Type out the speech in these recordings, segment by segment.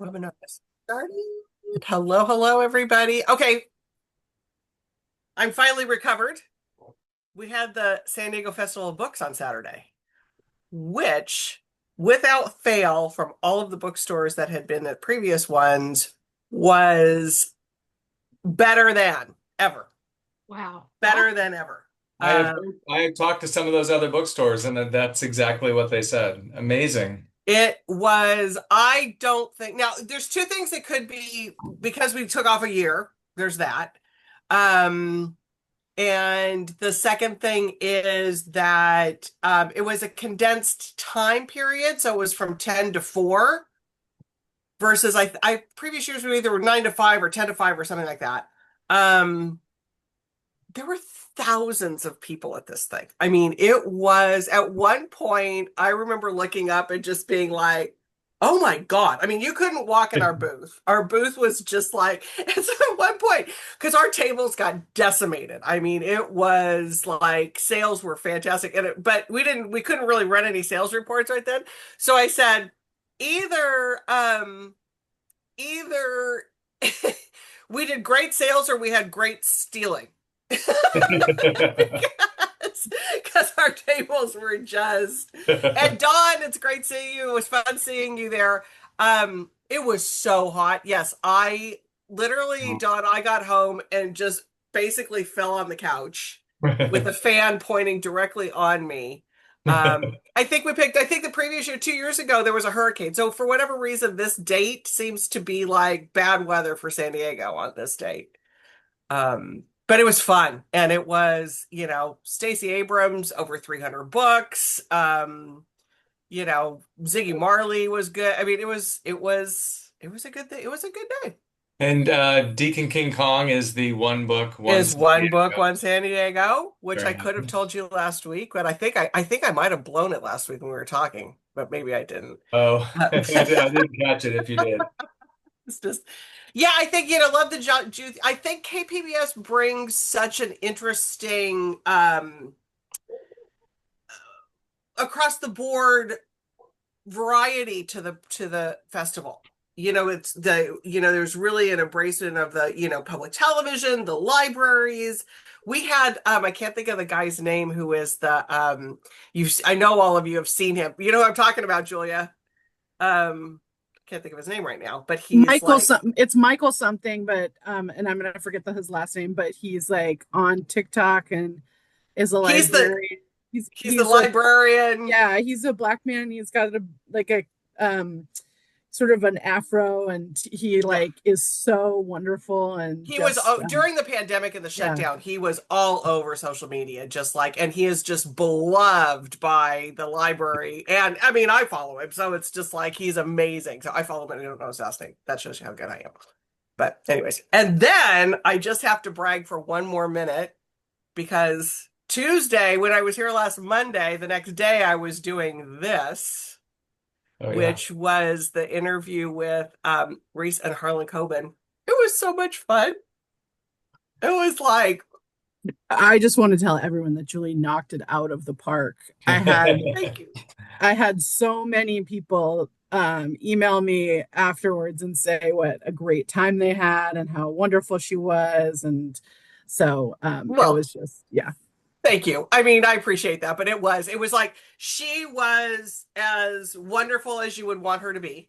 Webinar is starting. Hello, hello, everybody. Okay, I'm finally recovered. We had the San Diego Festival of Books on Saturday, which, without fail, from all of the bookstores that had been at previous ones, was better than ever. Wow. Better than ever. I have Um, I have talked to some of those other bookstores, and that's exactly what they said. Amazing. it was, I don't think, now there's two things that could be because we took off a year. There's that. Um, And the second thing is that it was a condensed time period. So it was from 10 to 4 versus I previous years were either 9 to 5 or 10 to 5 or something like that. Um, there were thousands of people at this thing. I mean, it was at one point, I remember looking up and just being like, oh my God. I mean, you couldn't walk in our booth. Our booth was just like, and so at one point, because our tables got decimated. I mean, it was like sales were fantastic. But we couldn't really run any sales reports right then. So I said, either, either we did great sales or we had great stealing. Because our tables were just, and Dawn, it's great seeing you. It was fun seeing you there. It was so hot. Yes, I literally, Dawn, I got home and just basically fell on the couch with the fan pointing directly on me. I think the previous year, 2 years ago, there was a hurricane. So for whatever reason, this date seems to be like bad weather for San Diego on this date. But it was fun. And it was, Stacey Abrams, over 300 books. Ziggy Marley was good. I mean, it was a good thing. It was a good day. And Deacon King Kong is the one book, one Is one book, Diego. one San Diego, which I Very could have nice. told you last week, but I think I might have blown it last week when we were talking, but maybe I didn't. Oh, I didn't catch it if you did. It's just, yeah, I think, love the Juice. I think KPBS brings such an interesting, across the board variety to the festival. There's really an embracement of the, public television, the libraries. We had, I can't think of the guy's name who is I know all of you have seen him. You know what I'm talking about, Julia? Can't think of his name right now, but he's Michael like, some it's Michael something, but and I'm gonna forget his last name, but he's like on TikTok and is a he's the, librarian. He's he's the he's a librarian. yeah, he's a black man. He's got a um sort of an afro, and he Yeah. like is so wonderful and He was just during the pandemic and the yeah. shutdown, he was all over social media, and he is just beloved by the library. And I mean, I follow him, so it's just like he's amazing. So I follow him and I don't know his last name. That shows you how good I am. But, anyways, and then I just have to brag for one more minute because Tuesday, when I was here last Monday, the next day I was doing this, Oh yeah. which was the interview with Reese and Harlan Coben. It was so much fun. It was like, I just want to tell everyone that Julie knocked it out of the park. I had thank you. I had so many people email me afterwards and say what a great time they had and how wonderful she was. And so it Well, was just, yeah. thank you. I mean, I appreciate that, but it was like she was as wonderful as you would want her to be.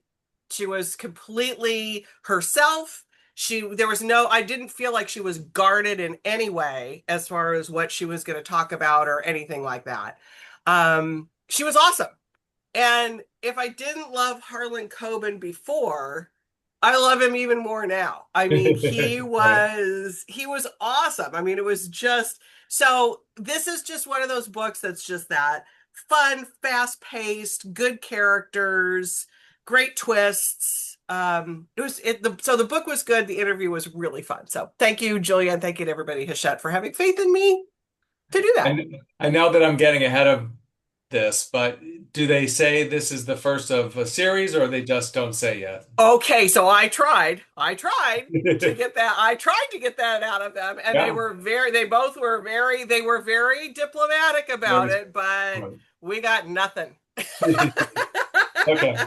She was completely herself. I didn't feel like she was guarded in any way as far as what she was going to talk about or anything like that. She was awesome. And if I didn't love Harlan Coben before, I love him even more now. I mean, he Right. was he was awesome. I mean, it was just so this is just one of those books that's just that fun, fast-paced, good characters, great twists. So the book was good, the interview was really fun. So thank you, Julia, and thank you to everybody, Hachette, for having faith in me to do that. I know that I'm getting ahead of this, but do they say this is the first of a series, or they just don't say yet? Okay, so I tried. I tried to get that. I tried to get that out of them, and Yeah. they were very diplomatic about Very it, but smart. we got nothing. Okay.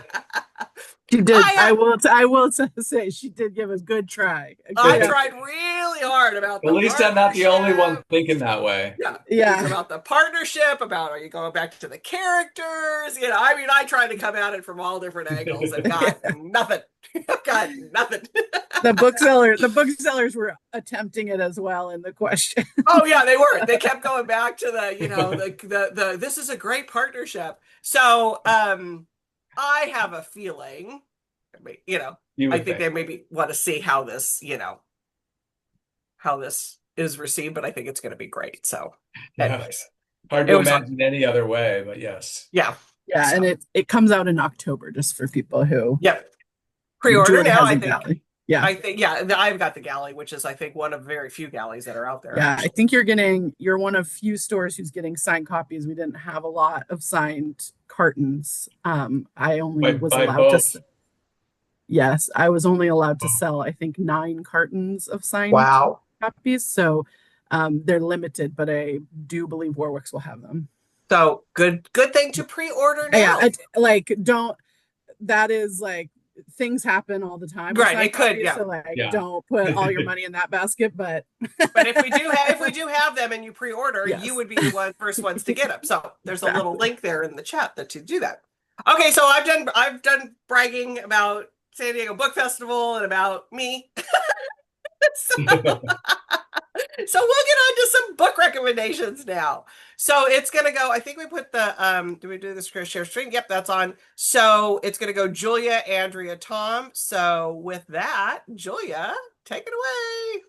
She did. I I will say she did give a good try. A I good tried really hard about At the least I'm not the only one partnership. thinking that way. Yeah, it's Yeah. about the partnership, about are you going back to the characters? I mean, I tried to come at it from all different angles and got nothing. Got nothing. The booksellers were attempting it as well in the question. Oh yeah, they were. They kept going back to the this is a great partnership. So I have a feeling, You I would think think. they maybe want to see how this is received, but I think it's going to be great. So, anyways, Yes. Hard it to was fun. imagine any other way, but yes. Yeah. Yeah, So, and it comes out in October just for people who yep. Pre-order Julie now, has I a think. galley. Yeah. I think, yeah, I've got the galley, which is, I think, one of very few galleys that are out there, Yeah, I actually. think you're one of few stores who's getting signed copies. We didn't have a lot of signed cartons. I only was By allowed both. yes, I was only allowed to sell, I think, 9 cartons of signed Wow. copies. So they're limited, but I do believe Warwick's will have them. So good thing to pre-order Yeah, now. don't, that is like, things happen all the time with Right, signed it could, copies, yeah. so like Yeah. don't put all your money in that basket, but But if we do have them and you pre-order, Yes. you would be the first ones to get them. So there's a little Exactly. link there in the chat that to do that. Okay, so I've done bragging about San Diego Book Festival and about me. So we'll get on to some book recommendations now. So it's gonna go. I think we put the do we do this share screen? Yep, that's on. So it's gonna go Julia, Andrea, Tom. So with that, Julia, take it away.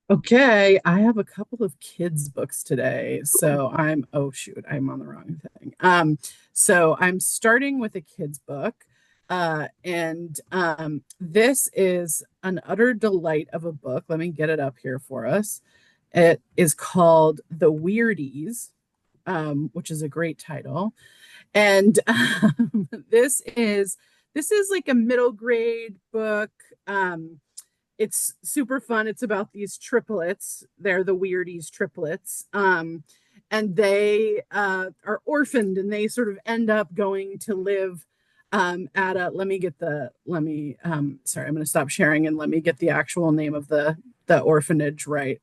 Okay, I have a couple of kids books today. So oh shoot, I'm on the wrong thing. So I'm starting with a kids book. And this is an utter delight of a book. Let me get it up here for us. It is called The Weirdies, which is a great title. And this is like a middle grade book. It's super fun. It's about these triplets. They're the Weirdies triplets. And they are orphaned, and they sort of end up going to live at a, sorry, I'm going to stop sharing and let me get the actual name of the orphanage right.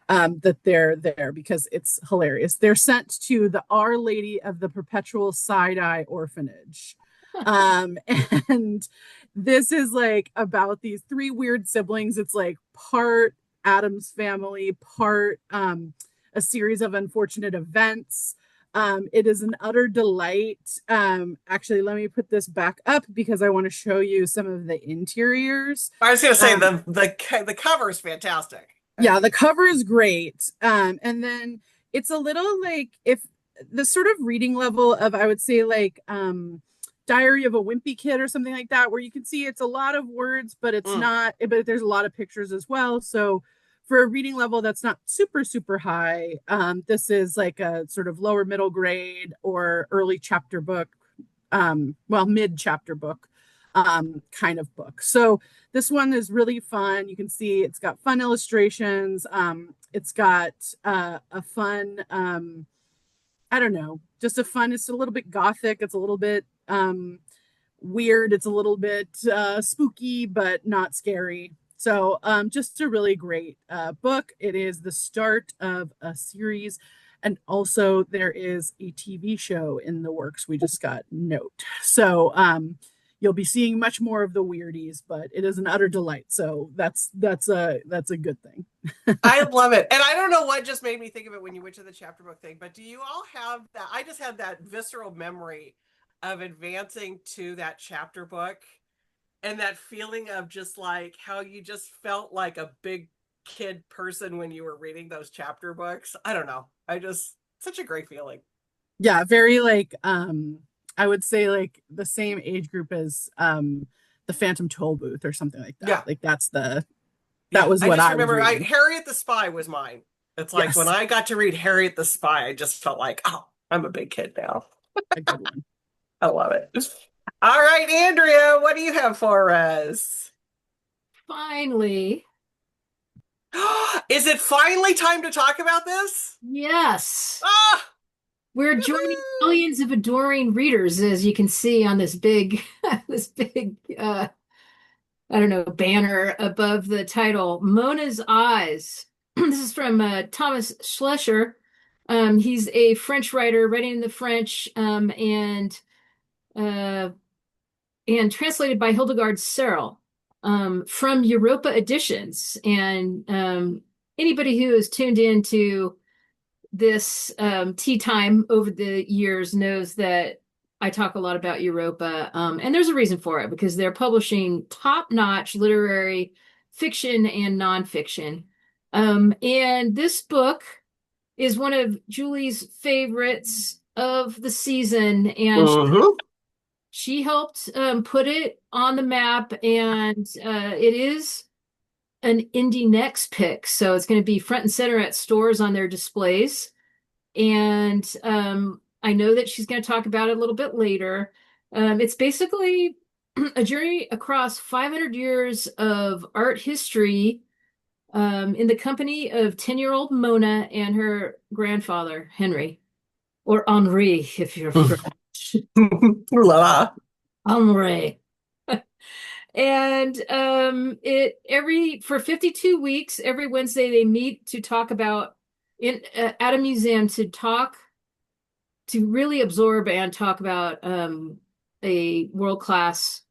That they're there, because it's hilarious. They're sent to the Our Lady of the Perpetual Side-Eye Orphanage. And this is like about these 3 weird siblings. It's like part Addams Family, part a series of unfortunate events. It is an utter delight. Actually, let me put this back up because I want to show you some of the interiors. I was gonna say the cover is fantastic. Yeah, the cover is great. And then it's a little like, if the sort of reading level of, I would say, like Diary of a Wimpy Kid or something like that, where you can see it's a lot of words, but it's not, but there's a lot of pictures as well. So for a reading level that's not super, super high, this is like a sort of lower middle grade or early chapter book, mid chapter book kind of book. So this one is really fun. You can see it's got fun illustrations. It's got a fun, I don't know, just a fun, it's a little bit gothic. It's a little bit weird. It's a little bit spooky, but not scary. So just a really great book. It is the start of a series. And also there is a TV show in the works. We just got note. So you'll be seeing much more of the Weirdies, but it is an utter delight. So that's a good thing. I love it. And I don't know what just made me think of it when you went to the chapter book thing, but do you all have that? I just had that visceral memory of advancing to that chapter book and that feeling of just like how you just felt like a big kid person when you were reading those chapter books. I don't know. Such a great feeling. Yeah, very like I would say like the same age group as the Phantom Toll Booth or something like that. Yeah. Like that was what I I remember. was reading. Harriet the Spy was mine. It's like Yes. when I got to read Harriet the Spy, I just felt like, oh, I'm a big kid now. A good one. I love it. All right, Andrea, what do you have for us? Finally, Is it finally time to talk about this? yes. Ah, we're joining millions of adoring readers, as you can see on this big, this big, I don't know, banner above the title, Mona's Eyes. This is from Thomas Schlescher. He's a French writer, writing in the French, uh, and translated by Hildegard Serrell, from Europa Editions. And anybody who has tuned into this tea time over the years knows that I talk a lot about Europa, and there's a reason for it, because they're publishing top-notch literary fiction and nonfiction. And this book is one of Julie's favorites of the season, and she helped put it on the map, and it is an Indie Next pick, so it's going to be front and center at stores on their displays. And I know that she's going to talk about it a little bit later. It's basically a journey across 500 years of art history, in the company of 10-year-old Mona and her grandfather, Henry, or Henri, if you're French. Henri. And for 52 weeks, every Wednesday they meet to talk about at a museum to really absorb and talk about a world-class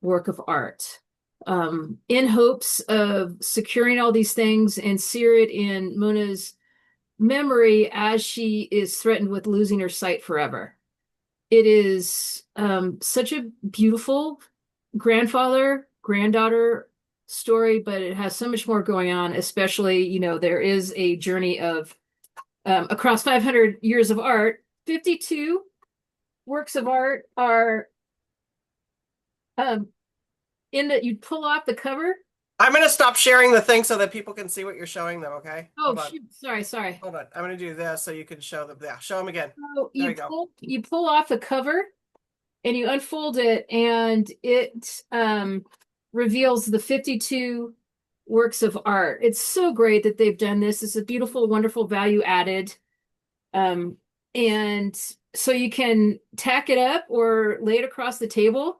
work of art, in hopes of securing all these things and sear it in Mona's memory as she is threatened with losing her sight forever. It is such a beautiful grandfather-granddaughter story, but it has so much more going on, especially, there is a journey of across 500 years of art. 52 works of art are in that you pull off the cover. I'm going to stop sharing the thing so that people can see what you're showing them, okay? Oh, shoot. Sorry. Hold on. I'm going to do this so you can show them. Yeah, show them again. So there you go. You pull off the cover and you unfold it, and it reveals the 52 works of art. It's so great that they've done this. It's a beautiful, wonderful value added. And so you can tack it up or lay it across the table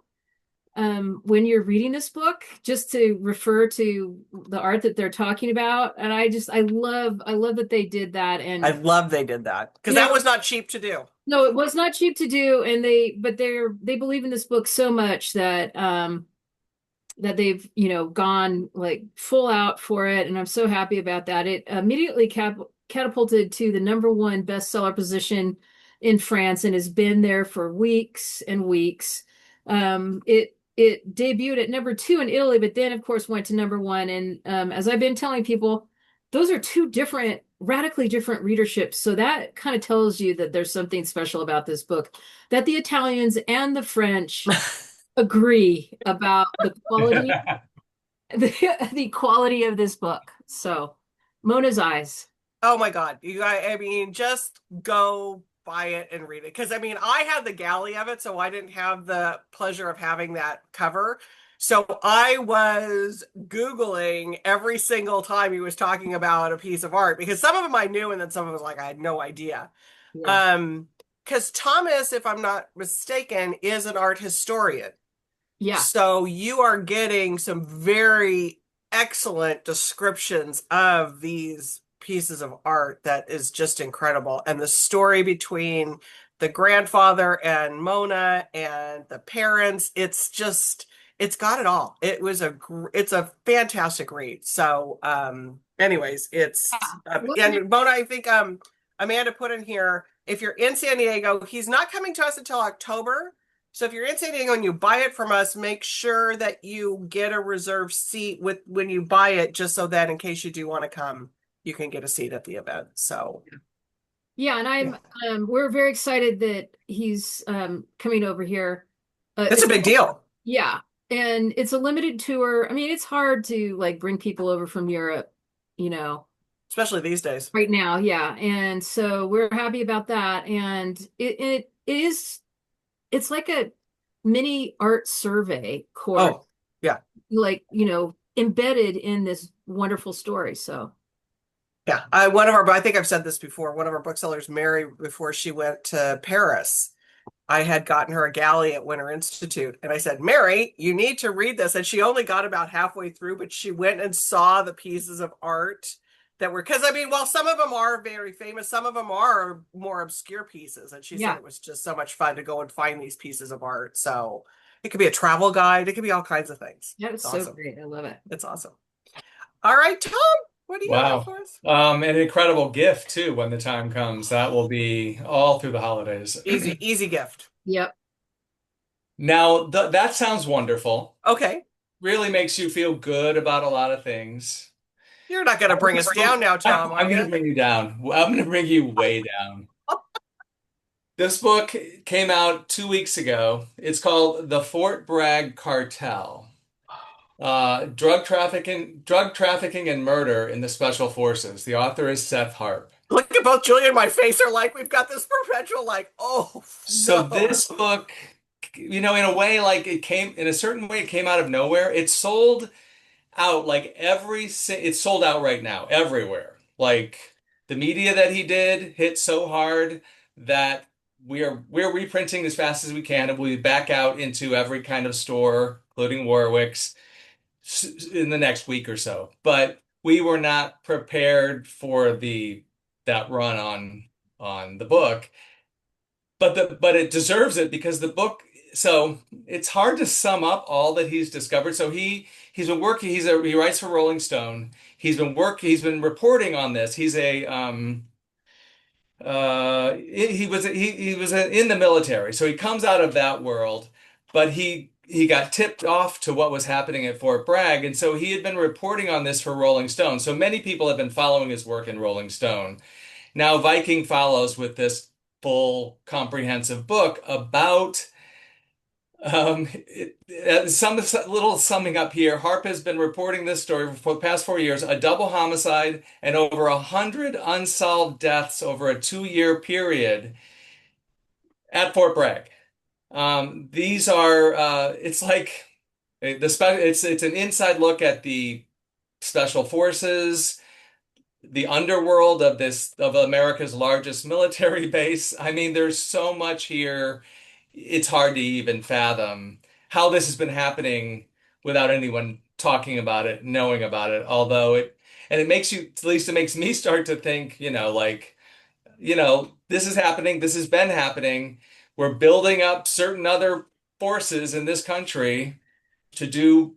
when you're reading this book, just to refer to the art that they're talking about. And I love that they did that. And I love they did that, because that was not cheap to do. No, it was not cheap to do. And they believe in this book so much that that they've, gone like full out for it. And I'm so happy about that. It immediately catapulted to the #1 bestseller position in France and has been there for weeks and weeks. It debuted at #2 in Italy, but then of course went to #1. And as I've been telling people, those are two radically different readerships. So that kind of tells you that there's something special about this book, that the Italians and the French agree about the quality, the quality of this book. So Mona's Eyes. Oh my God. You guys, just go buy it and read it. Because I had the galley of it, so I didn't have the pleasure of having that cover. So I was Googling every single time he was talking about a piece of art, because some of them I knew, and then some of them was like, I had no idea. Yeah. Because Thomas, if I'm not mistaken, is an art historian. Yeah. So you are getting some very excellent descriptions of these pieces of art that is just incredible. And the story between the grandfather and Mona and the parents, it's got it all. It's a fantastic read. So anyways, and Mona, I think Amanda put in here, if you're in San Diego, he's not coming to us until October. So if you're in San Diego and you buy it from us, make sure that you get a reserved seat when you buy it, just so that in case you do want to come, you can get a seat at the event. So yeah, and we're very excited that he's coming over here. It's a big deal. Yeah. And it's a limited tour. It's hard to bring people over from Europe, especially these days right now. Yeah. And so we're happy about that. And it's like a mini art survey course. Oh, yeah. Embedded in this wonderful story. So Yeah, I think I've said this before. One of our booksellers, Mary, before she went to Paris, I had gotten her a galley at Winter Institute, and I said, Mary, you need to read this. And she only got about halfway through, but she went and saw the pieces of art that were, because I mean, while some of them are very famous, some of them are more obscure pieces. And she said Yeah, it was just so much fun to go and find these pieces of art. So it could be a travel guide, it could be all kinds of things. that was It's so awesome. great. I love it. It's awesome. All right, Tom, what do you have Wow. for us? An incredible gift too when the time comes. That will be all through the holidays. Easy, easy gift. Yep. Now, that sounds wonderful. Okay. Really makes you feel good about a lot of things. You're not going to bring us down now, Tom, are I'm going to you? bring you down. I'm going to bring you way down. This book came out 2 weeks ago. It's called The Fort Bragg Cartel. Drug trafficking and murder in the special forces. The author is Seth Harp. Look at both Julia and my face are like, we've got this perpetual, like, oh, So no. this book, in a way, like in a certain way, it came out of nowhere. It sold out like it's sold out right now everywhere. Like the media that he did hit so hard that we're reprinting as fast as we can, and we'll be back out into every kind of store, including Warwick's, in the next week or so. But we were not prepared for the that run on the book. But it deserves it because the book, so it's hard to sum up all that he's discovered. So he's been working, he writes for Rolling Stone. He's been reporting on this. He's a he was in the military. So he comes out of that world, but he got tipped off to what was happening at Fort Bragg, and so he had been reporting on this for Rolling Stone. So many people have been following his work in Rolling Stone. Now Viking follows with this full comprehensive book about some little summing up here. Harp has been reporting this story for the past 4 years, a double homicide and over 100 unsolved deaths over a 2 year period at Fort Bragg. These are it's like it's an inside look at the special forces, the underworld of America's largest military base. I mean, there's so much here. It's hard to even fathom how this has been happening without anyone talking about it, knowing about it. It makes you, at least it makes me start to think, like, this is happening. This has been happening. We're building up certain other forces in this country to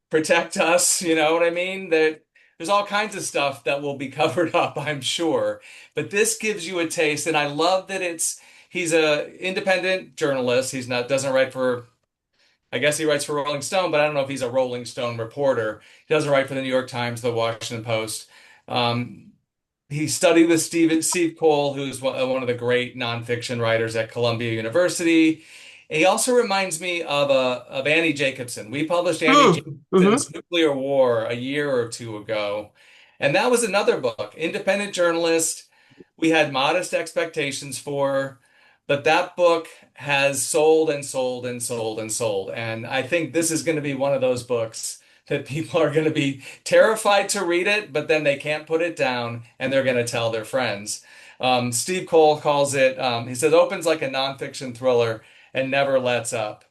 protect us. You know what I mean? That there's all kinds of stuff that will be covered up, I'm sure. But this gives you a taste, and I love that he's a independent journalist. He's not doesn't write for I guess he writes for Rolling Stone, but I don't know if he's a Rolling Stone reporter. He doesn't write for the New York Times, the Washington Post. Um, he studied with Steve Cole, who's one of the great nonfiction writers at Columbia University. And he also reminds me of Annie Jacobsen. We published Annie Mm-hmm. Jacobsen's Nuclear War a year or two ago, and that was another book. Independent journalist. We had modest expectations for, but that book has sold and sold and sold and sold. And I think this is going to be one of those books that people are going to be terrified to read it, but then they can't put it down and they're going to tell their friends. Steve Cole calls it, he says, opens like a nonfiction thriller and never lets up.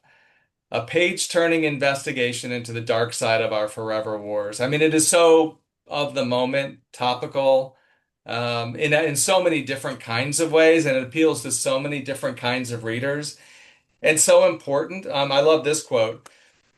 A page-turning investigation into the dark side of our forever wars. I mean, it is so of the moment, topical, in so many different kinds of ways, and it appeals to so many different kinds of readers, and so important. I love this quote.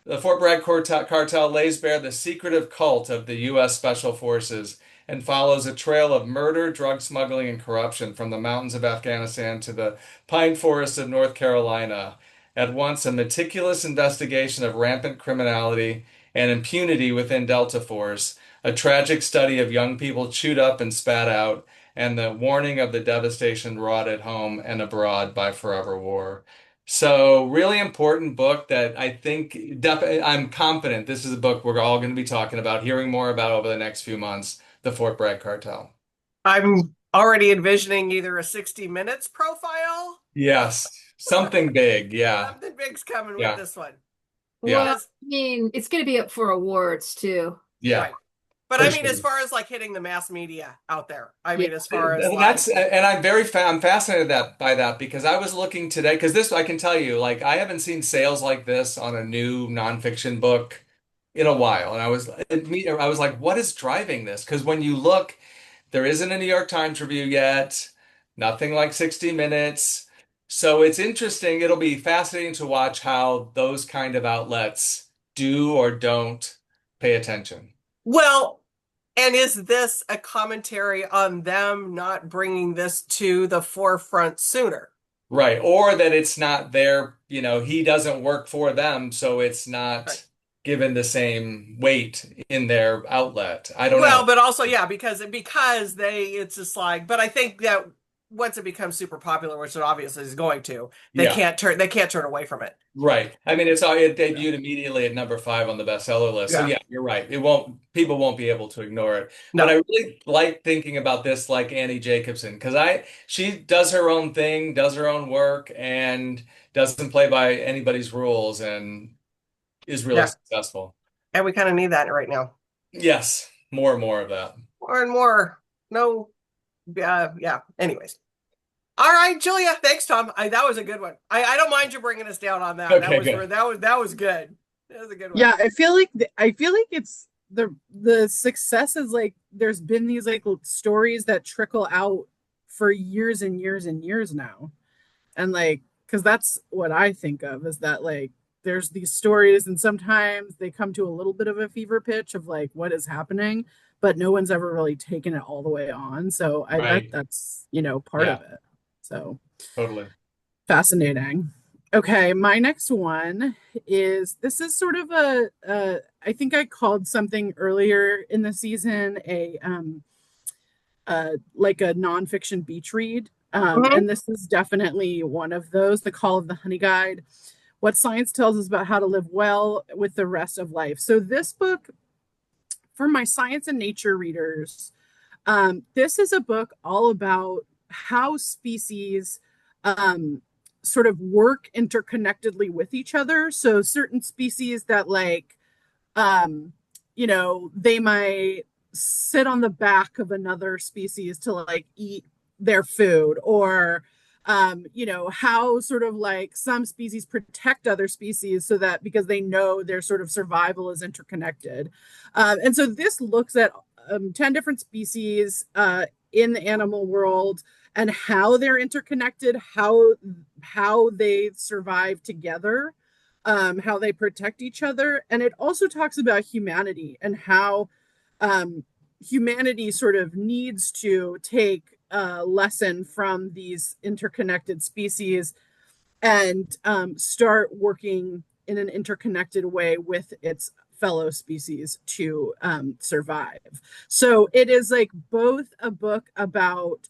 The Fort Bragg cartel lays bare the secretive cult of the U.S. Special Forces and follows a trail of murder, drug smuggling, and corruption from the mountains of Afghanistan to the pine forests of North Carolina. At once a meticulous investigation of rampant criminality and impunity within Delta Force, a tragic study of young people chewed up and spat out, and the warning of the devastation wrought at home and abroad by forever war. So, really important book that I think I'm confident this is a book we're all going to be talking about, hearing more about over the next few months, the Fort Bragg Cartel. I'm already envisioning either a 60 Minutes profile. Yes, something big. Yeah. Something big's coming Yeah. with this one. Yeah. Well, I mean, it's going to be up for awards too. Yeah. Right. But For I mean, as sure. far as like hitting the mass media out there, I Yeah. mean, as far as And like, I'm fascinated by that because I was looking today because this I can tell you like I haven't seen sales like this on a new nonfiction book in a while, and I was like, what is driving this? Because when you look, there isn't a New York Times review yet, nothing like 60 Minutes, so it's interesting. It'll be fascinating to watch how those kind of outlets do or don't pay attention. well, and is this a commentary on them not bringing this to the forefront sooner? Right. Or that it's not their, he doesn't work for them, so it's Right. not given the same weight in their outlet. I don't Well, know. but also, yeah, because it's just like, but I think that once it becomes super popular, which it obviously is going to, Yeah, they can't turn away from it. right. I mean, it Yeah. debuted immediately at number 5 on the bestseller list. So Yeah. yeah, you're right. People won't be able to ignore it. But No. I really like thinking about this like Annie Jacobson because she does her own thing, does her own work, and doesn't play by anybody's rules and is really Yeah. successful. And we kind of need that right now. Yes, more and more of that. More and more. No. Yeah. Anyways. All right, Julia. Thanks, Tom. That was a good one. I don't mind you bringing us down on that. Okay, good. That was good. That was a good one. Yeah, I feel like it's the success is like there's been these like stories that trickle out for years and years and years now. And like because that's what I think of is that like there's these stories and sometimes they come to a little bit of a fever pitch of like what is happening, but no one's ever really taken it all the way on. So I bet Right. that's, part Yeah, of it. So totally. fascinating. Okay, my next one is this is sort of I think I called something earlier in the season like a nonfiction beach read. Mhm. And this is definitely one of those, The Call of the Honey Guide, What Science Tells Us About How to Live Well with the Rest of Life. So this book, for my science and nature readers, this is a book all about how species sort of work interconnectedly with each other. So certain species that they might sit on the back of another species to like eat their food or how sort of like some species protect other species so that because they know their sort of survival is interconnected. And so this looks at 10 different species in the animal world and how they're interconnected, how they survive together, how they protect each other. And it also talks about humanity and how humanity sort of needs to take a lesson from these interconnected species and start working in an interconnected way with its fellow species to survive. So it is like both a book about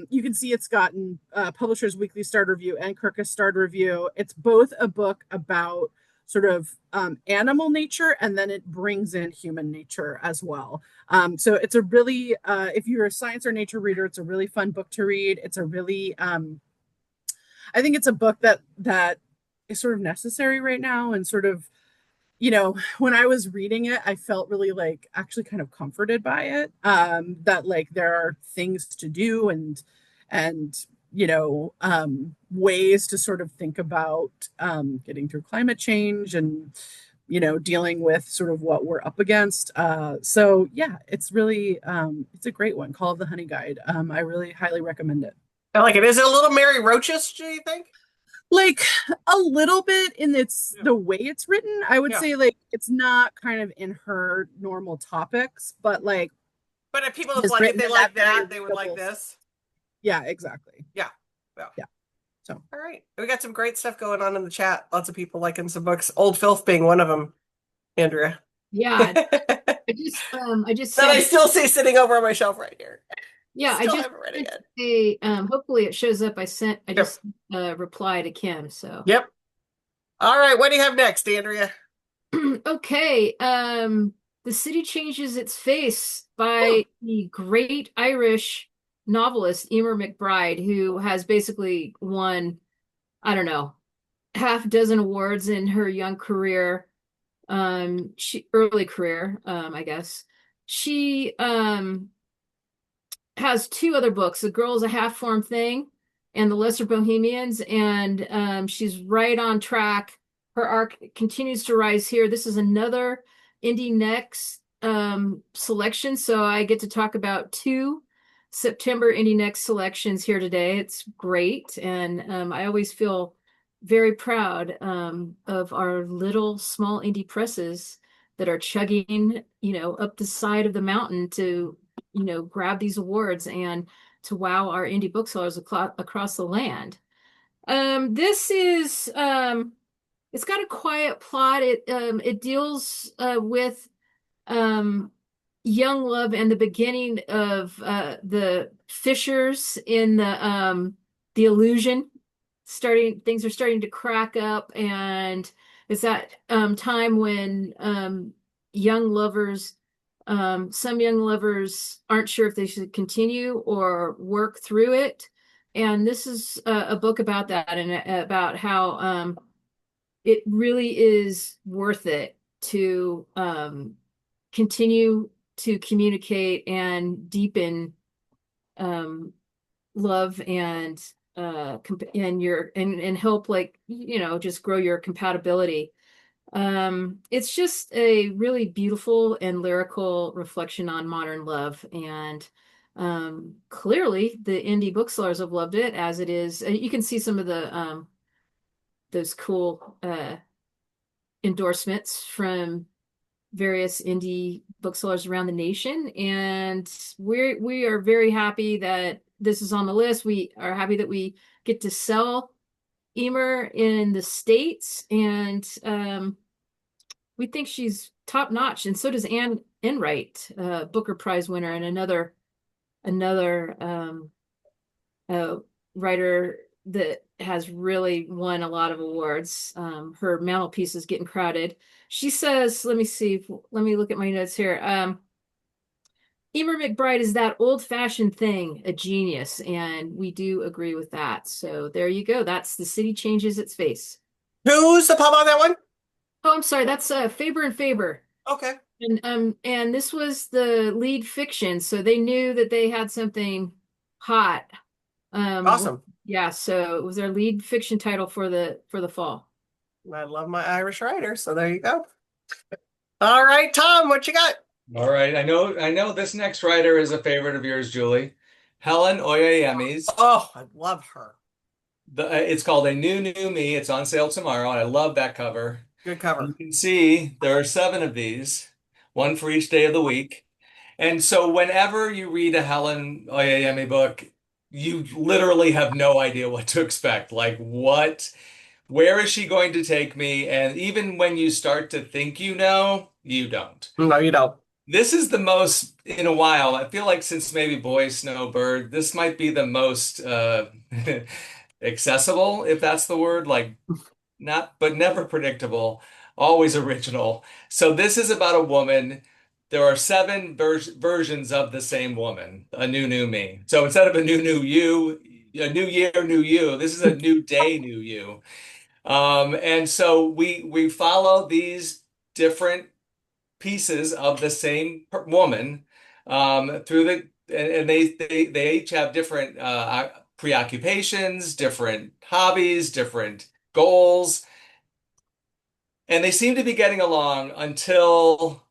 you can see it's gotten Publishers Weekly Starred Review and Kirkus Starred Review. It's both a book about sort of animal nature and then it brings in human nature as well. So it's a really, if you're a science or nature reader, it's a really fun book to read. It's a really, I think it's a book that is sort of necessary right now and sort of when I was reading it, I felt really like actually kind of comforted by it. That like there are things to do and ways to sort of think about getting through climate change and dealing with sort of what we're up against. So yeah, it's really it's a great one. Call of the Honey Guide. I really highly recommend it. I like it. Is it a little Mary Roachish, do you think? Like a little bit in the way it's written. I would Yeah. say like it's not kind of in her normal topics, but like But if people It's like if written they in like that very that, they would like readable- this. yeah, exactly. Yeah. Well. Yeah. So All right. We got some great stuff going on in the chat. Lots of people liking some books. Old Filth being one of them, Andrea. Yeah, that I just I said, still see sitting over on my shelf right here. yeah, I Still just haven't read it yet. hopefully it shows up. I Yep. just reply to Kim. So Yep. All right. What do you have next, Andrea? okay, The City Changes Its Face by the great Irish novelist Emer McBride, who has basically won, I don't know, half dozen awards in her young career, early career, I guess. she has two other books, The Girl's a Half-Formed Thing and The Lesser Bohemians, and she's right on track. Her arc continues to rise here. This is another Indie Next selection, so I get to talk about two September Indie Next selections here today. It's great, and I always feel very proud of our little small indie presses that are chugging, up the side of the mountain to grab these awards and to wow our indie booksellers across the land. This is it's got a quiet plot. It deals with young love and the beginning of the fissures in the illusion. Things are starting to crack up, and it's that time when young lovers some young lovers aren't sure if they should continue or work through it. And this is a book about that, and about how it really is worth it to continue to communicate and deepen love and help, like, just grow your compatibility. It's just a really beautiful and lyrical reflection on modern love, and clearly the indie booksellers have loved it as it is. You can see some of the those cool endorsements from various indie booksellers around the nation, and we are very happy that this is on the list. We are happy that we get to sell Emer in the States, and we think she's top notch, and so does Anne Enright, Booker Prize winner, and another writer that has really won a lot of awards. Her mantelpiece is getting crowded. She says, let me look at my notes here. Emer McBride is that old-fashioned thing, a genius, and we do agree with that. So there you go. That's The City Changes Its Face. Who's the pub on that one? Oh, I'm sorry. That's Faber and Faber. Okay. And this was the lead fiction, so they knew that they had something hot. Awesome. Yeah, so it was their lead fiction title for the fall. I love my Irish writer, so there you go. All right, Tom, what you got? All right. I know this next writer is a favorite of yours, Julie. Helen Oyeyemi's. Oh, I love her. It's called A New New Me. It's on sale tomorrow, and I love that cover. Good cover. You can see there are 7 of these, one for each day of the week. And so whenever you read a Helen Oyeyemi book, you literally have no idea what to expect. Like, where is she going to take me? And even when you start to think you know, you don't. No, you don't. This is the most in a while. I feel like since maybe Boy Snowbird, this might be the most accessible, if that's the word. Like, not, but never predictable, always original. So this is about a woman. There are 7 versions of the same woman, a new new me. So instead of a new new you, a new year, new you, this is a new day, new you. And so we follow these different pieces of the same woman through and they each have different preoccupations, different hobbies, different goals, and they seem to be getting along until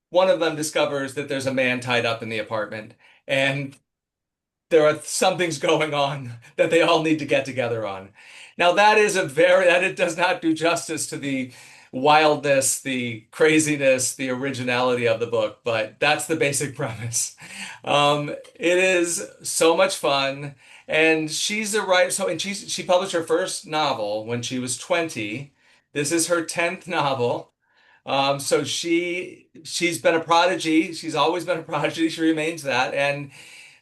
one of them discovers that there's a man tied up in the apartment, and there are some things going on that they all need to get together on. Now that it does not do justice to the wildness, the craziness, the originality of the book, but that's the basic premise. It is so much fun, and she's a writer. And she published her first novel when she was 20. This is her 10th novel. So she's been a prodigy. She's always been a prodigy. She remains that, and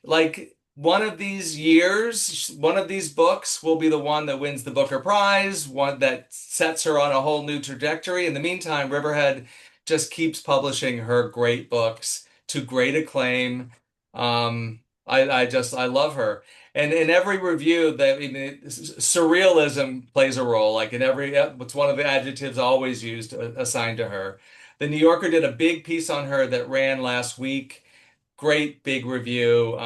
like, one of these years, one of these books will be the one that wins the Booker Prize, one that sets her on a whole new trajectory. In the meantime, Riverhead just keeps publishing her great books to great acclaim. I love her. And in every review, surrealism plays a role. Like in it's one of the adjectives always used assigned to her. The New Yorker did a big piece on her that ran last week. Great big review.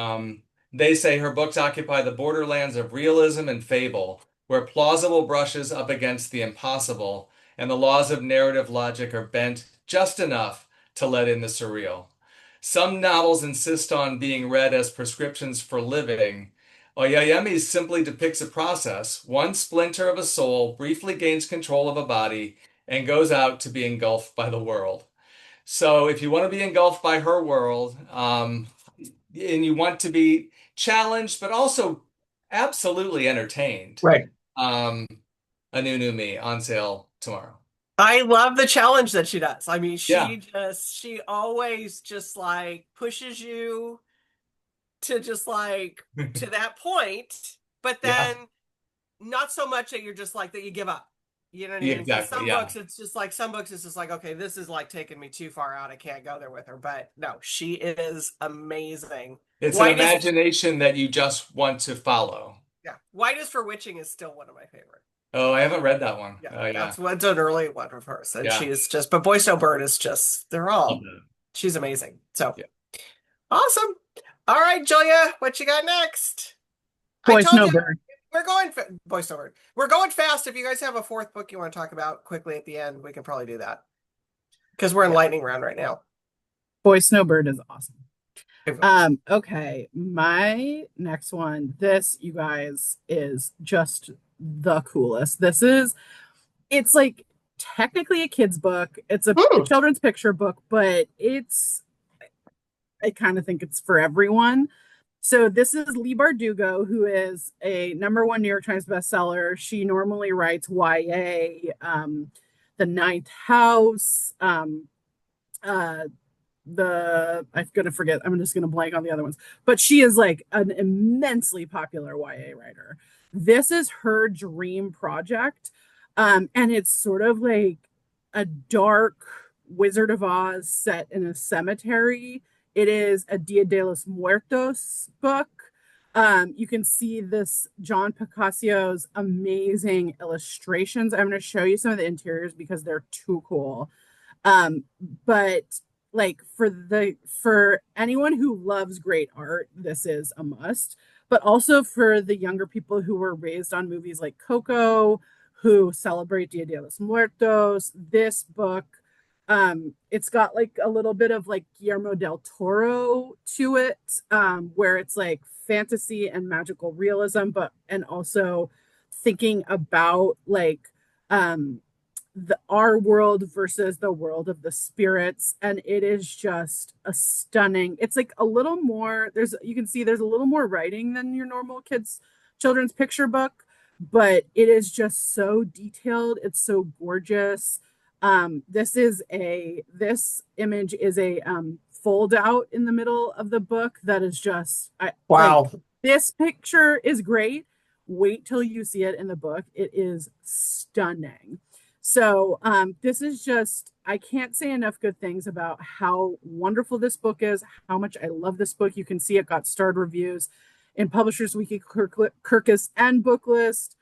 They say her books occupy the borderlands of realism and fable, where plausible brushes up against the impossible, and the laws of narrative logic are bent just enough to let in the surreal. Some novels insist on being read as prescriptions for living. Oyayemi simply depicts a process. One splinter of a soul briefly gains control of a body and goes out to be engulfed by the world. So if you want to be engulfed by her world, and you want to be challenged, but also absolutely entertained, Right. A New Me on sale tomorrow. I love the challenge that she does. I mean, Yeah. she always just like pushes you to just like to that point, but Yeah. then not so much that you're just like that you give up. You know what I Yeah, mean? Because exactly. some Yeah. books, it's just like some books, it's just like, okay, this is like taking me too far out. I can't go there with her. But no, she is amazing. It's an White is imagination that you just want to follow. Yeah, White is for Witching is still one of my favorite. Oh, I haven't read that one. Yeah, Oh, yeah. that's what's an early one of hers, and Yeah. she's just. But Boy No Bird is just. They're Love all. that. She's amazing. So Yeah. awesome. All right, Julia, what you got next? I Boy told you Snowbird. we're going Boy No Bird. We're going fast. If you guys have a fourth book you want to talk about quickly at the end, we can probably do that because we're in Yeah. lightning round right now. Boy Snowbird is awesome. Okay, my next one, this, you guys, is just the coolest. It's like technically a kid's book. It's a children's picture book, but I kind of think it's for everyone. So this is Leigh Bardugo, who is a #1 New York Times bestseller. She normally writes YA, The Ninth House, I'm gonna forget. I'm just gonna blank on the other ones. But she is like an immensely popular YA writer. This is her dream project. And it's sort of like a dark Wizard of Oz set in a cemetery. It is a Dia de los Muertos book. You can see this John Picassio's amazing illustrations. I'm going to show you some of the interiors because they're too cool. But like for anyone who loves great art, this is a must. But also for the younger people who were raised on movies like Coco, who celebrate Dia de los Muertos, this book, it's got like a little bit of like Guillermo del Toro to it, where it's like fantasy and magical realism, and also thinking about like our world versus the world of the spirits. And it is just a stunning, it's like a little more, you can see there's a little more writing than your normal children's picture book, but it is just so detailed. It's so gorgeous. This image is a fold out in the middle of the book that is just wow. Like, this picture is great. Wait till you see it in the book. It is stunning. So this is just, I can't say enough good things about how wonderful this book is, how much I love this book. You can see it got starred reviews in Publishers Weekly, Kirkus, and Booklist.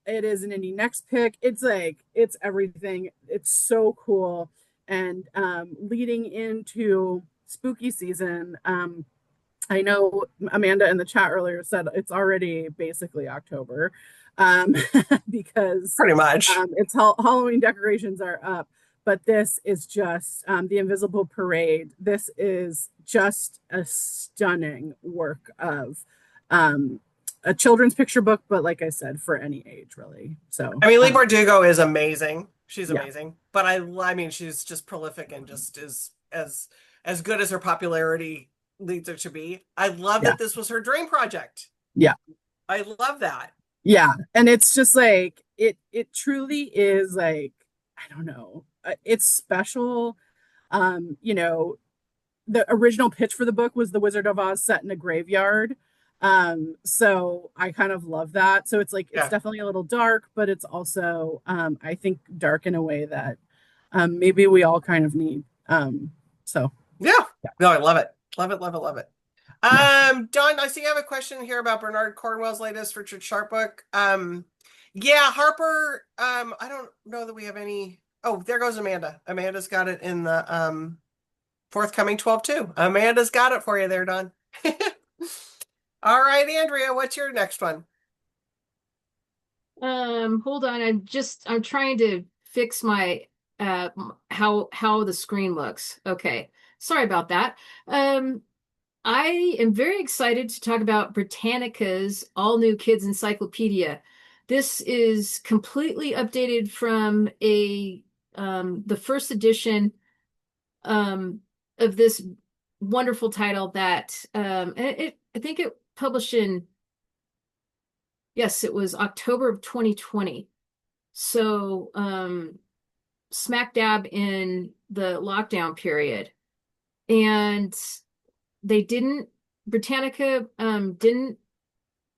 It is an indie next pick. It's everything. It's so cool. And leading into spooky season, I know Amanda in the chat earlier said it's already basically October. Because pretty much it's Halloween decorations are up, but this is just the Invisible Parade. This is just a stunning work of a children's picture book, but like I said, for any age really. So I mean, Leigh Bardugo is amazing. She's Yeah. amazing, but I mean, she's just prolific and just is as good as her popularity leads her to be. I love Yeah. that this was her dream project. Yeah. I love that. Yeah, and it's just like it truly is like, I don't know, it's special. You know, the original pitch for the book was the Wizard of Oz set in a graveyard. So I kind of love that. So it's like it's Yeah. definitely a little dark, but it's also I think dark in a way that maybe we all kind of need. So Yeah. No, I love it. Love it, love it, love it. Don, I see you have a question here about Bernard Cornwell's latest Richard Sharp book. Yeah, Harper, I don't know that we have any Oh, there goes Amanda. Amanda's got it in the forthcoming 12 too. Amanda's got it for you there, Don. All right, Andrea, what's your next one? Hold on. I'm trying to fix my how the screen looks. Okay. Sorry about that. I am very excited to talk about Britannica's All New Kids Encyclopedia. This is completely updated from a the first edition um of this wonderful title that I think it published in, yes, it was October of 2020. So, smack dab in the lockdown period. And they didn't, Britannica didn't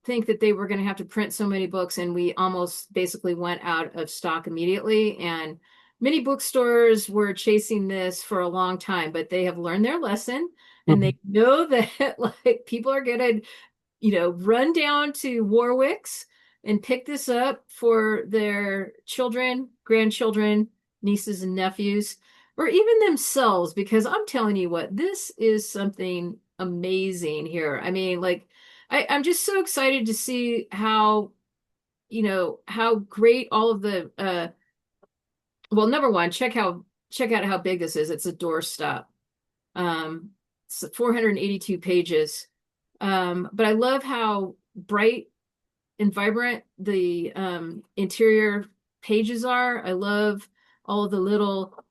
think that they were going to have to print so many books, and we almost basically went out of stock immediately. And many bookstores were chasing this for a long time, but they have learned their lesson, and they know that like people are going to run down to Warwick's and pick this up for their children, grandchildren, nieces and nephews, or even themselves, because I'm telling you what, this is something amazing here. I mean, like, I'm just so excited to see how, how great all of the well, number one, check out how big this is. It's a doorstop. It's 482 pages. But I love how bright and vibrant the interior pages are. I love all of the little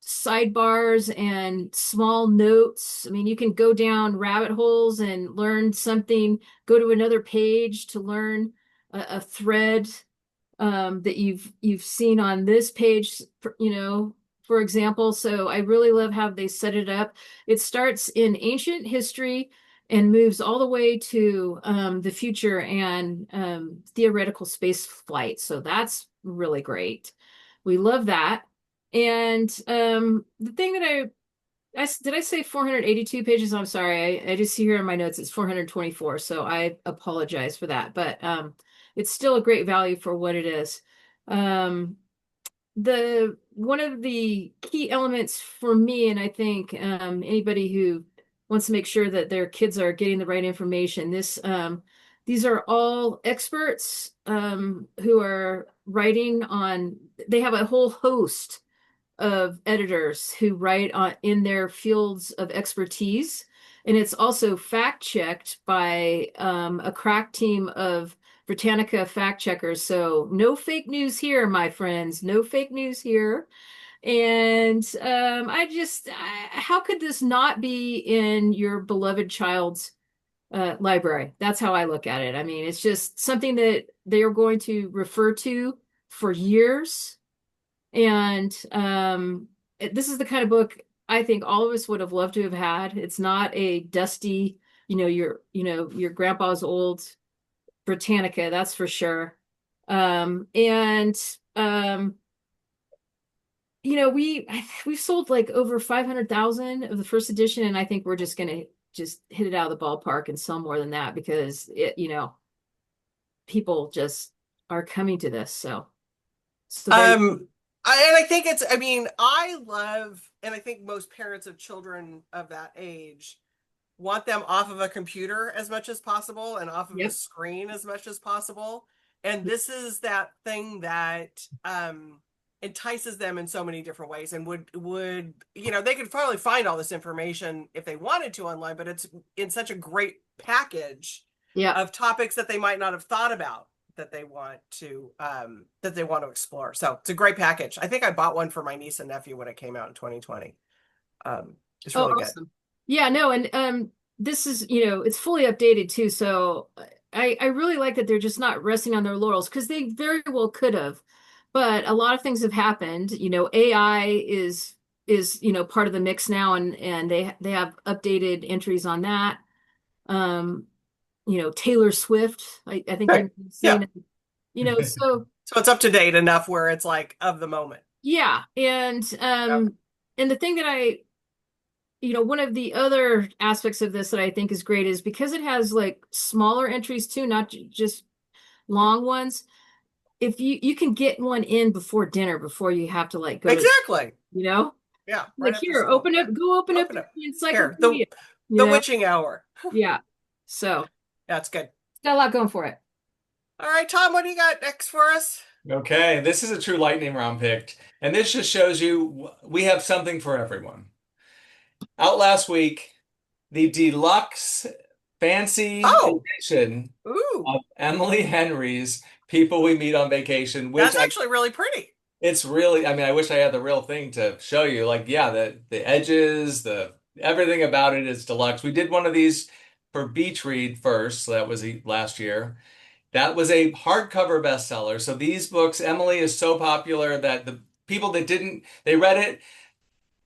sidebars and small notes. I mean, you can go down rabbit holes and learn something, go to another page to learn a thread that you've seen on this page, for example. So I really love how they set it up. It starts in ancient history and moves all the way to the future and theoretical space flight. So that's really great. We love that. And the thing that did I say 482 pages? I'm sorry. I just see here in my notes it's 424. So I apologize for that. But it's still a great value for what it is. The one of the key elements for me, and I think anybody who wants to make sure that their kids are getting the right information, these are all experts who are writing on. They have a whole host of editors who write on in their fields of expertise, and it's also fact checked by a crack team of Britannica fact checkers. So no fake news here, my friends. No fake news here. And how could this not be in your beloved child's library? That's how I look at it. I mean, it's just something that they are going to refer to for years. And this is the kind of book I think all of us would have loved to have had. It's not a dusty, your grandpa's old Britannica, that's for sure. And we've sold like over 500,000 of the first edition, and I think we're just gonna just hit it out of the ballpark and sell more than that because people just are coming to this. So I think I mean, I love, and I think most parents of children of that age want them off of a computer as much as possible and off of the screen as much as possible. And this is that thing that entices them in so many different ways, and would they could probably find all this information if they wanted to online, but it's in such a great package of topics that they might not have thought about that they want to explore. So it's a great package. I think I bought one for my niece and nephew when it came out in 2020. It's really good. Awesome. Yeah, no, and this is, it's fully updated too. So I really like that they're just not resting on their laurels, because they very well could have. But a lot of things have happened. AI is part of the mix now, and they have updated entries on that. Taylor Swift, I think right. you've seen it. So it's up to date enough where it's like of the moment. Yeah, and the thing that one of the other aspects of this that I think is great is because it has like smaller entries too, not just long ones. if you can get one in before dinner before you have to like go to, Exactly. you know, Yeah. Right like after here, school. open Yeah. up, go open up Open the it. Here, encyclopedia, you the know? witching hour. Yeah. So That's good. it's got a lot going for it. All right, Tom, what do you got next for us? Okay, this is a true lightning round picked, and this just shows you we have something for everyone. Out last week, the deluxe fancy Oh, edition ooh, of Emily Henry's People We Meet on Vacation, which that's actually really pretty. it's really, I mean, I wish I had the real thing to show you. Like, yeah, the edges, the everything about it is deluxe. We did one of these for Beach Read first, so that was last year. That was a hardcover bestseller. So these books, Emily is so popular that the people that didn't, they read it,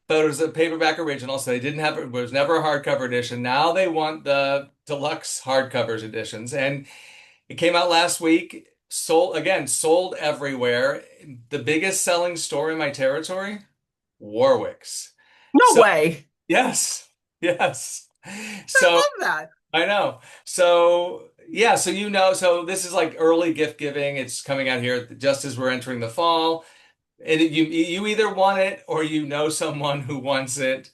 but it was a paperback original, so they didn't have it was never a hardcover edition. Now they want the deluxe hardcovers editions, and it came out last week. Sold everywhere. The biggest selling store in my territory, Warwick's. No So way. yes, yes. I So love that. I know. So yeah, so so this is like early gift giving. It's coming out here just as we're entering the fall. And you either want it or you know someone who wants it.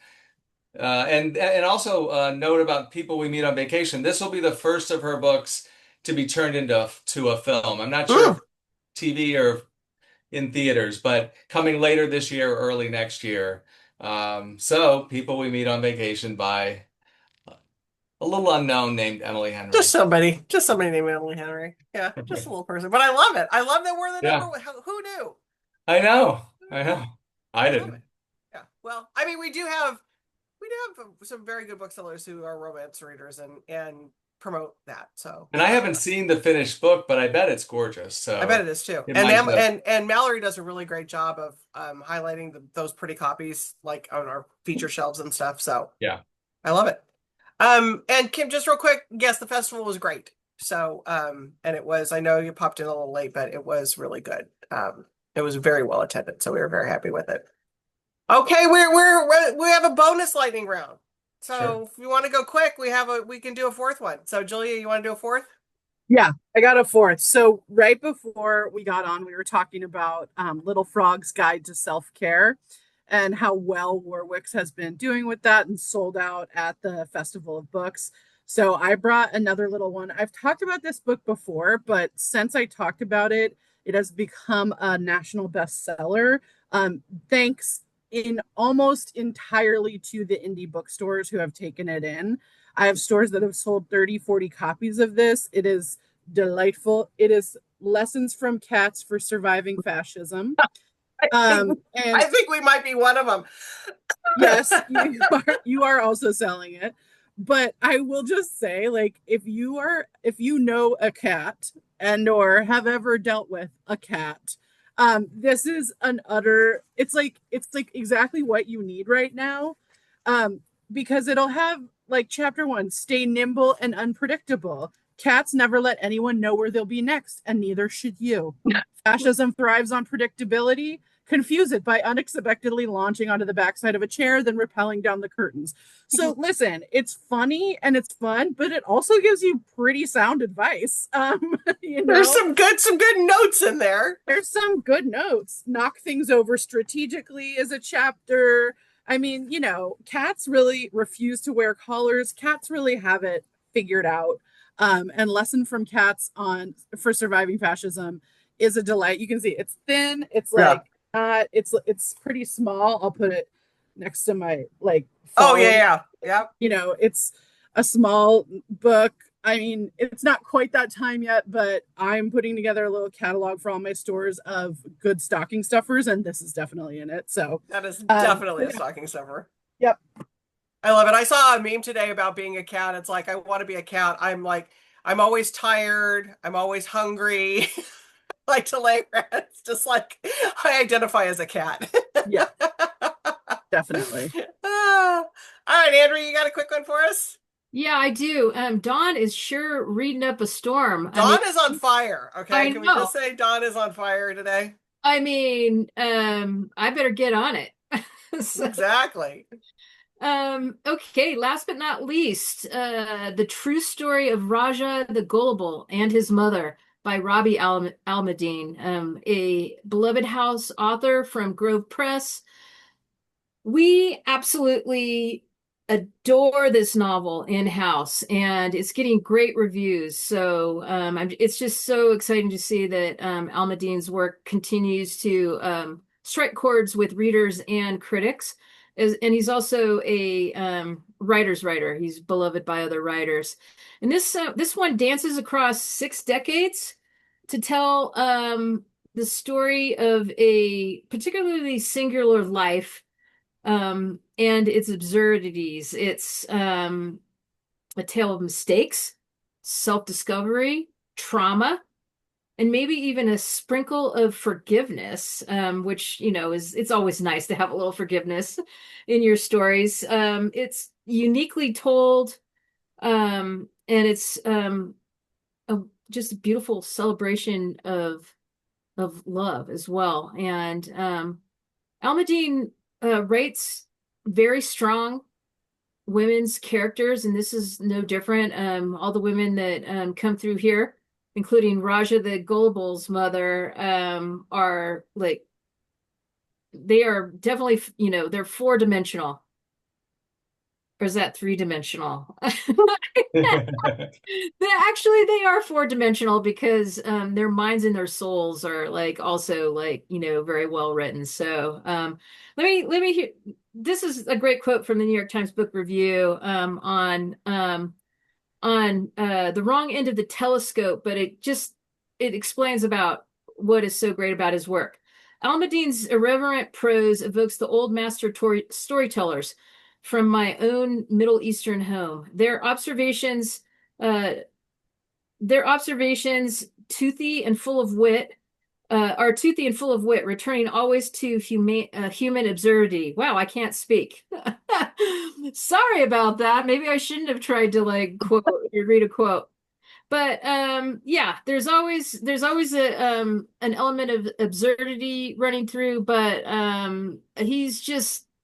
And also note about People We Meet on Vacation. This will be the first of her books to be turned into to a film. I'm not sure if Mm, TV or in theaters, but coming later this year or early next year. So People We Meet on Vacation by a little unknown named Emily Henry. just somebody named Emily Henry. Yeah, just a little person. But I love it. I love that we're the number Yeah, one. Who knew? I know. Who I knew? know. I I love didn't. it. Yeah. Well, I mean, we do have some very good booksellers who are romance readers and promote that. So And I haven't seen the finished book, but I bet it's gorgeous. I bet So it is too. it And might just, and Mallory does a really great job of highlighting those pretty copies like on our feature shelves and stuff. So yeah. I love it. And Kim, just real quick, yes, the festival was great. So and it was, I know you popped in a little late, but it was really good. It was very well attended, so we were very happy with it. Okay, we have a bonus lightning round. Sure. So if you want to go quick, we can do a fourth one. So Julia, you want to do a fourth? Yeah, I got a fourth. So right before we got on, we were talking about Little Frog's Guide to Self-Care and how well Warwick's has been doing with that and sold out at the Festival of Books. So I brought another little one. I've talked about this book before, but since I talked about it, it has become a national bestseller. Thanks in almost entirely to the indie bookstores who have taken it in. I have stores that have sold 30, 40 copies of this. It is delightful. It is Lessons from Cats for Surviving Fascism. And I think we might be one of them. yes, you are also selling it. But I will just say, like, if you know a cat and or have ever dealt with a cat, this is it's like exactly what you need right now. Because it'll have like chapter 1, stay nimble and unpredictable. Cats never let anyone know where they'll be next, and neither should you. Fascism thrives on predictability. Confuse it by unexpectedly launching onto the backside of a chair, then rappelling down the curtains. So listen, it's funny and it's fun, but it also gives you pretty sound advice. There's some good notes in there. There's some good notes. Knock things over strategically is a chapter. I mean, cats really refuse to wear collars. Cats really have it figured out. And Lesson from Cats for Surviving Fascism is a delight. You can see it's thin. It's like it's pretty small. I'll put it next to my Oh yeah. it's a small book. I mean, it's not quite that time yet, but I'm putting together a little catalog for all my stores of good stocking stuffers, and this is definitely in it. So that is definitely a stocking stuffer. Yep. I love it. I saw a meme today about being a cat. It's like, I want to be a cat. I'm always tired. I'm always hungry. Like to lay around. It's just like I identify as a cat. Yeah, definitely. All right, Andrew, you got a quick one for us? Yeah, I do. Dawn is sure reading up a storm. Dawn is on fire. Okay, I can we know. just say Dawn is on fire today? I mean, I better get on it. So, Exactly. okay, last but not least, The True Story of Raja the Gullible and His Mother by Robbie Almadine, a Beloved House author from Grove Press. We absolutely adore this novel in-house, and it's getting great reviews. So it's just so exciting to see that Almadine's work continues to strike chords with readers and critics. And he's also a writer's writer. He's beloved by other writers. And this one dances across 6 decades to tell the story of a particularly singular life and its absurdities. It's a tale of mistakes, self-discovery, trauma, and maybe even a sprinkle of forgiveness, which, it's always nice to have a little forgiveness in your stories. It's uniquely told, and it's just a beautiful celebration of love as well. And Almadine rates very strong women's characters, and this is no different. All the women that come through here, including Raja the Gullible's mother, are like, they are definitely, they're four-dimensional. Or is that three-dimensional? They are four-dimensional because their minds and their souls are like also like, very well written. So let me hear, this is a great quote from the New York Times Book Review on the wrong end of the telescope, but it explains about what is so great about his work. Almadine's irreverent prose evokes the old master storytellers from my own Middle Eastern home. Their observations, toothy and full of wit, returning always to human absurdity. Wow, I can't speak. Sorry about that. Maybe I shouldn't have tried to like quote or read a quote. But yeah, there's always an element of absurdity running through, but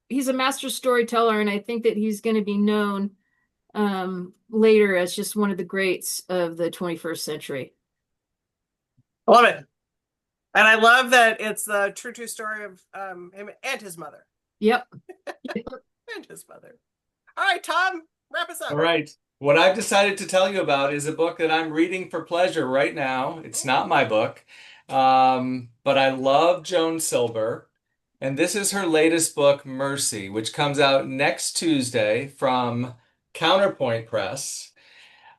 he's a master storyteller, and I think that he's going to be known later as just one of the greats of the 21st century. I love it. And I love that it's the true story of him and his mother. Yep. And his mother. All right, Tom, wrap us up. All right. What I've decided to tell you about is a book that I'm reading for pleasure right now. It's not my book, but I love Joan Silber. And this is her latest book, Mercy, which comes out next Tuesday from Counterpoint Press,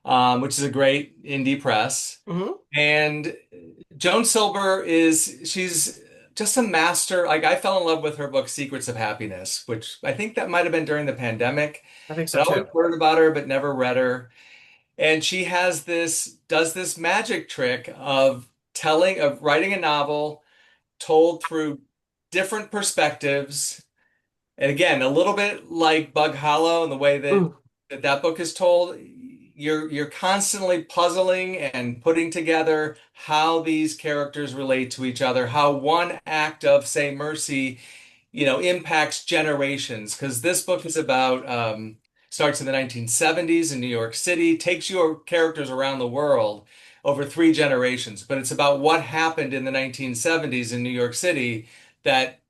which is a great indie press. Mm-hmm. And Joan Silber she's just a master. Like, I fell in love with her book, Secrets of Happiness, which I think that might have been during the pandemic. I think so I too. always heard about her, but never read her. And she does this magic trick of writing a novel told through different perspectives. And again, a little bit like Bug Hollow and the way that book is told. You're constantly puzzling and putting together how these characters relate to each other, how one act of, say, mercy, impacts generations. Because this book is about starts in the 1970s in New York City, takes your characters around the world over 3 generations, but it's about what happened in the 1970s in New York City that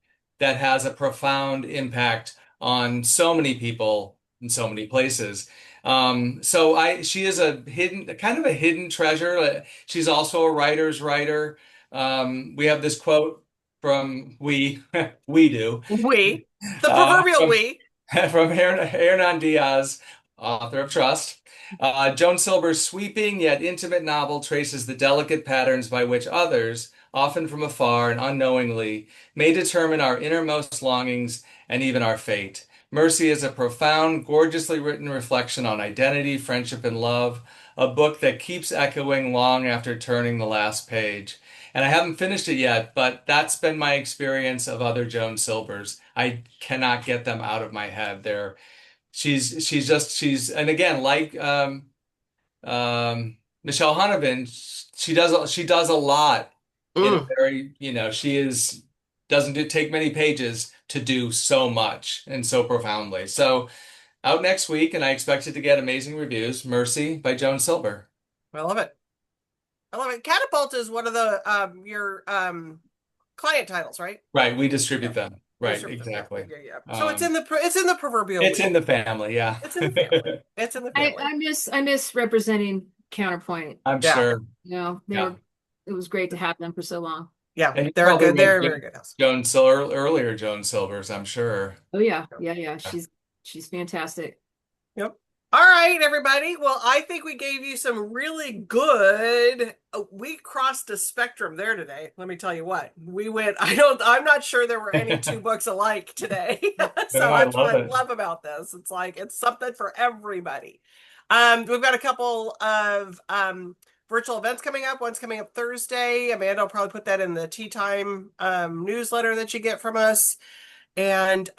has a profound impact on so many people in so many places. She is kind of a hidden treasure. She's also a writer's writer. We have this quote from we do. The proverbial we. From Hernan Diaz, author of Trust. Joan Silber's sweeping yet intimate novel traces the delicate patterns by which others, often from afar and unknowingly, may determine our innermost longings and even our fate. Mercy is a profound, gorgeously written reflection on identity, friendship, and love, a book that keeps echoing long after turning the last page. And I haven't finished it yet, but that's been my experience of other Joan Silbers. I cannot get them out of my head. And again, like Michelle Hunabin, she does a lot in a very, doesn't take many pages to do so much and so profoundly. So out next week, and I expect it to get amazing reviews, Mercy by Joan Silber. I love it. I love it. Catapult is one of the your client titles, right? Right, we distribute them. Right, Distributor. exactly. Yeah. So it's in the proverbial. It's in the family, yeah. It's in the family. It's in the family. I miss representing Counterpoint. I'm Yeah. sure. You know, it was great to have them for so long. Yeah, And you they're probably good. They're a read very good house. Joan Silver, earlier Joan Silver's, I'm sure. Oh yeah. She's fantastic. Yep. All right, everybody. Well, I think we gave you some really good. We crossed a spectrum there today. Let me tell you what. We went. I'm not sure there were any two books alike today. So that's what I love about this. It's like it's something for everybody. We've got a couple of virtual events coming up. One's coming up Thursday. Amanda will probably put that in the Tea Time newsletter that you get from us. And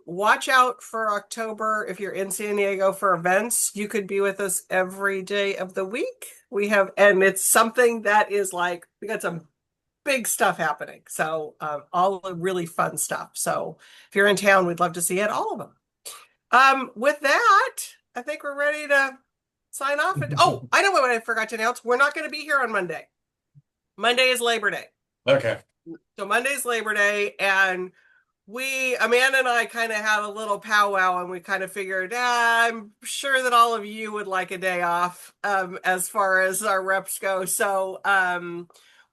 watch out for October. If you're in San Diego for events, you could be with us every day of the week. And it's something that is like, we got some big stuff happening. So all the really fun stuff. So if you're in town, we'd love to see it, all of them. With that, I think we're ready to sign off. Oh, I know what I forgot to announce. We're not going to be here on Monday. Monday is Labor Day. Okay. So Monday's Labor Day, and Amanda and I kind of had a little powwow, and we kind of figured, I'm sure that all of you would like a day off as far as our reps go. So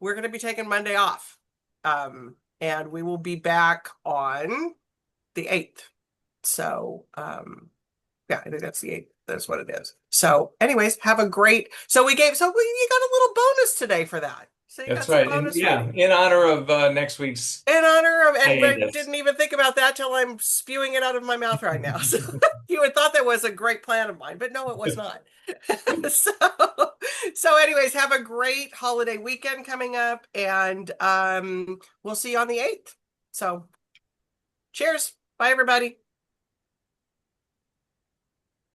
we're going to be taking Monday off. And we will be back on the 8th. So yeah, I think that's the 8th. That's what it is. So anyways, have a great, you got a little bonus today for that. So that's right. In honor of next week's. In honor of, and I hiatus. didn't even think about that till I'm spewing it out of my mouth right now. So you would thought that was a great plan of mine, but no, it was not. So anyways, have a great holiday weekend coming up, and we'll see you on the 8th. So cheers. Bye, everybody.